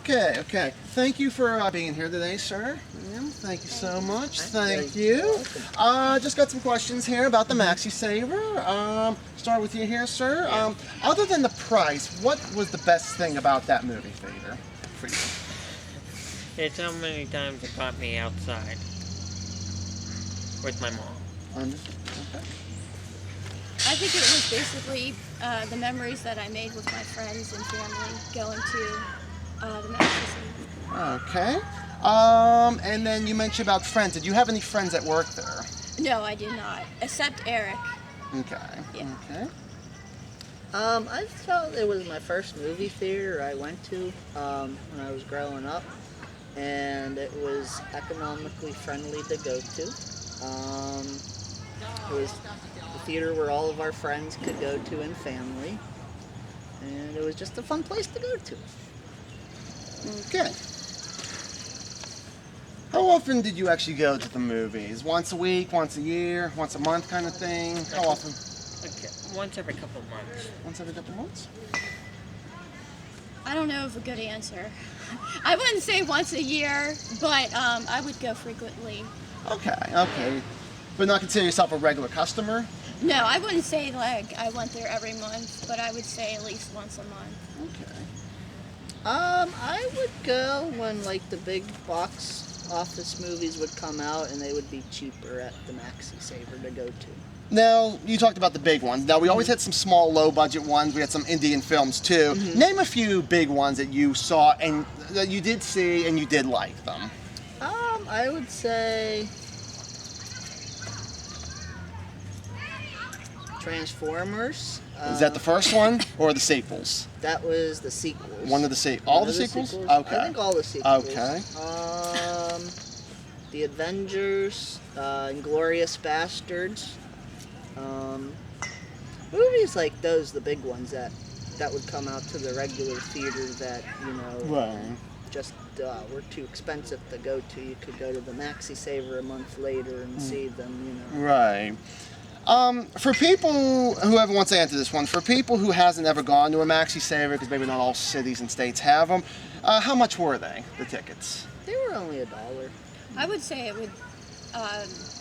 Okay, okay. Thank you for being here today, sir. Yeah, thank you so much. Thank you. Just got some questions here about the Maxi Saver. Start with you here, sir. Other than the price, what was the best thing about that movie theater for you? It's how many times it got me outside with my mom. Okay. I think it was basically the memories that I made with my friends and family going to the Maxi Saver. Okay. And then you mentioned about friends. Did you have any friends that worked there? No, I did not, except Eric. Okay. Yeah. Okay. I felt it was my first movie theater I went to when I was growing up, and it was economically friendly to go to. It was the theater where all of our friends could go to and family, and it was just a fun place to go to. Okay. How often did you actually go to the movies? Once a week, once a year, once a month kind of thing? How often? Okay, once every couple of months. Once every couple months? I don't know of a good answer. I wouldn't say once a year, but I would go frequently. Okay, okay. But not consider yourself a regular customer? No, I wouldn't say like I went there every month, but I would say at least once a month. Okay. I would go when like the big box office movies would come out and they would be cheaper at the Maxi Saver to go to. Now, you talked about the big ones. Now, we always had some small, low-budget ones. We had some Indian films, too. Name a few big ones that you saw and that you did see and you did like them. I would say Transformers. Is that the first one or the sequels? That was the sequels. One of the sequels. All the sequels? Okay. I think all the sequels. Okay. The Avengers, Inglourious Bastards. Movies like those, the big ones that would come out to the regular theater that, you know, Right. just were too expensive to go to. You could go to the Maxi Saver a month later and see them, you know. Right. For people who ever wants to answer this one, for people who hasn't ever gone to a Maxi Saver, because maybe not all cities and states have them, how much were they, the tickets? They were only $1. I would say it would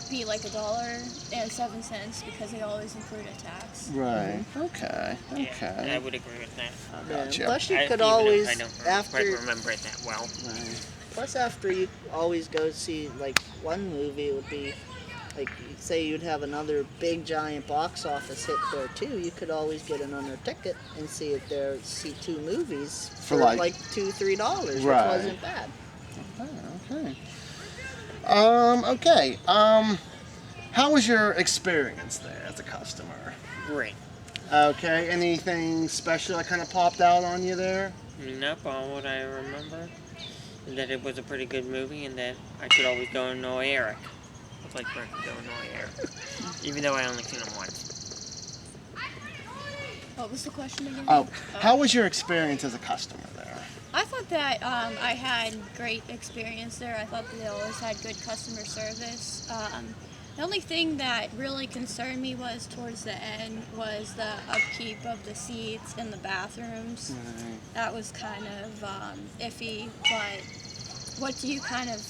be like $1.07 because they always include a tax. Right. Okay. Yeah, Okay. I would agree with that. Gotcha. Plus you could Even always, if I don't quite remember it that well. plus after you always go see like one movie, it would be like, say you'd have another big giant box office hit there too. You could always get another ticket and see it there. See two movies for like $2-3, which wasn't bad. Okay. Okay. How was your experience there as a customer? Great. Okay. Anything special that kind of popped out on you there? Nope, all what I remember is that it was a pretty good movie and that I could always go annoy Eric. I'd like for to go annoy Eric. Even though I only seen him once. What was the question again? Oh, how was your experience as a customer there? I thought that I had great experience there. I thought that they always had good customer service. The only thing that really concerned me was towards the end was the upkeep of the seats in the bathrooms. Right. That was kind of iffy, but what do you kind of...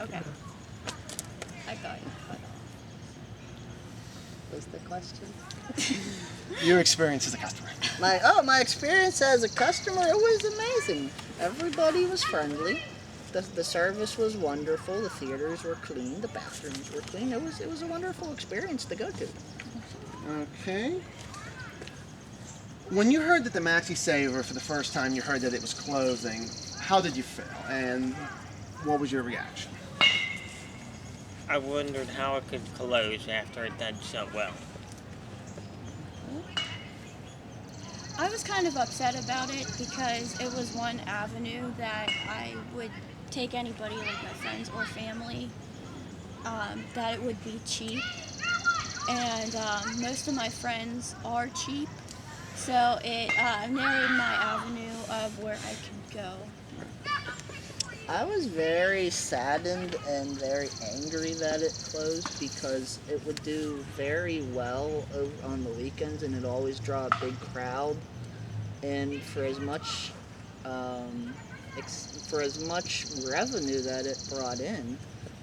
Okay. I got you. Was the question? Your experience as a customer. My experience as a customer, it was amazing. Everybody was friendly. The service was wonderful. The theaters were clean. The bathrooms were clean. It was a wonderful experience to go to. Okay. When you heard that the Maxi Saver, for the first time, you heard that it was closing, how did you feel? And what was your reaction? I wondered how it could close after it did so well. I was kind of upset about it because it was one avenue that I would take anybody, like my friends or family, that it would be cheap. And most of my friends are cheap, so it narrowed my avenue of where I could go. I was very saddened and very angry that it closed because it would do very well on the weekends and it always draw a big crowd. and for as much revenue that it brought in,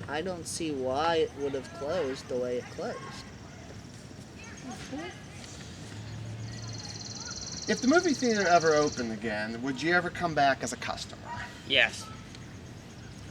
I don't see why it would have closed the way it closed. If the movie theater ever opened again, would you ever come back as a customer? Yes.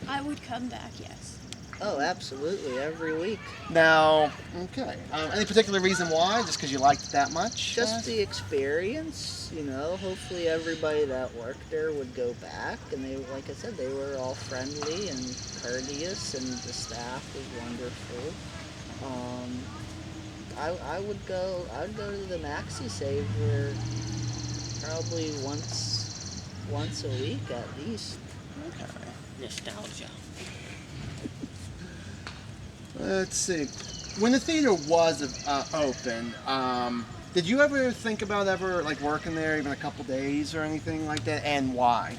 I would come back, yes. Oh, absolutely, every week. Now, okay. Any particular reason why? Just because you liked it that much? Just the experience, you know. Hopefully everybody that worked there would go back, and they, like I said, they were all friendly and courteous, and the staff was wonderful. I'd go to the Maxi Saver probably once a week at least. Okay. Nostalgia. Let's see. When the theater was open, did you ever think about ever like working there even a couple days or anything like that? And why?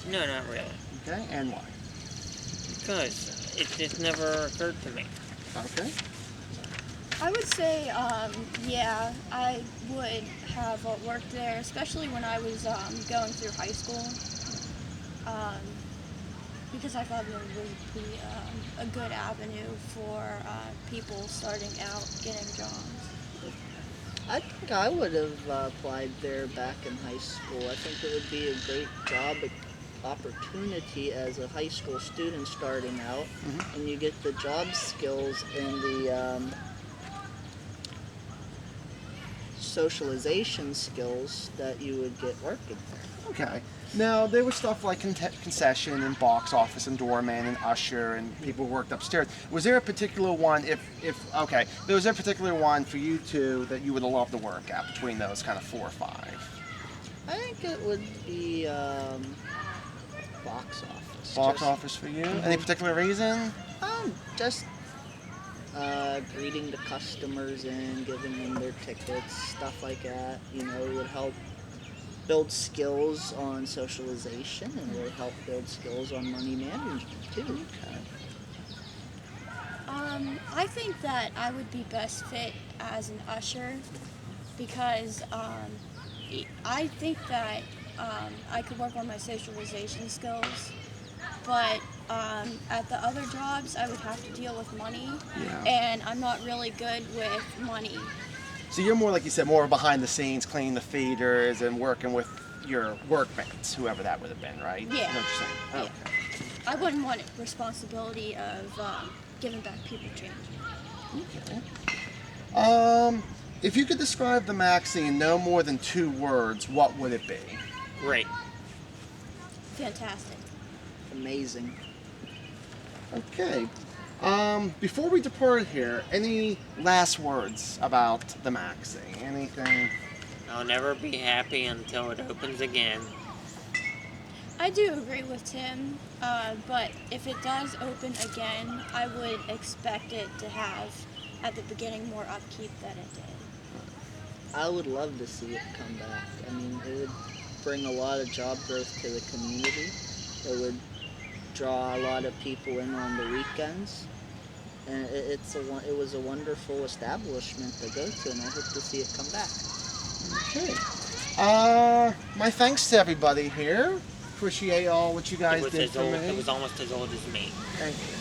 No, not really. Okay, and why? Because it just never occurred to me. Okay. I would say, yeah, I would have worked there, especially when I was going through high school, because I thought it would be a good avenue for people starting out getting jobs. I think I would have applied there back in high school. I think it would be a great job opportunity as a high school student starting out, and you get the job skills and the socialization skills that you would get working there. Okay. Now, there was stuff like concession and box office and doorman and usher and people who worked upstairs. Was there a particular one, okay, there was a particular one for you two that you would have loved to work at between those kind of 4 or 5? I think it would be box office. Box office for you? Any particular reason? Just greeting the customers and giving them their tickets, stuff like that. You know, it would help build skills on socialization, and it would help build skills on money management too. Okay. I think that I would be best fit as an usher because I think that I could work on my socialization skills, but at the other jobs I would have to deal with money, and I'm not really good with money. So you're more, like you said, more behind the scenes, cleaning the feeders and working with your workmates, whoever that would have been, right? Yeah. Is that what you're saying? Okay. I wouldn't want responsibility of giving back people change. Okay. If you could describe the Maxi in no more than 2 words, what would it be? Great. Fantastic. Amazing. Okay. Before we depart here, any last words about the Maxi? Anything? I'll never be happy until it opens again. I do agree with Tim, but if it does open again, I would expect it to have, at the beginning, more upkeep than it did. I would love to see it come back. I mean, it would bring a lot of job growth to the community. It would draw a lot of people in on the weekends. And it was a wonderful establishment to go to, and I hope to see it come back. Okay. My thanks to everybody here. Appreciate all what you guys did for me. It was almost as old as me. Thank you.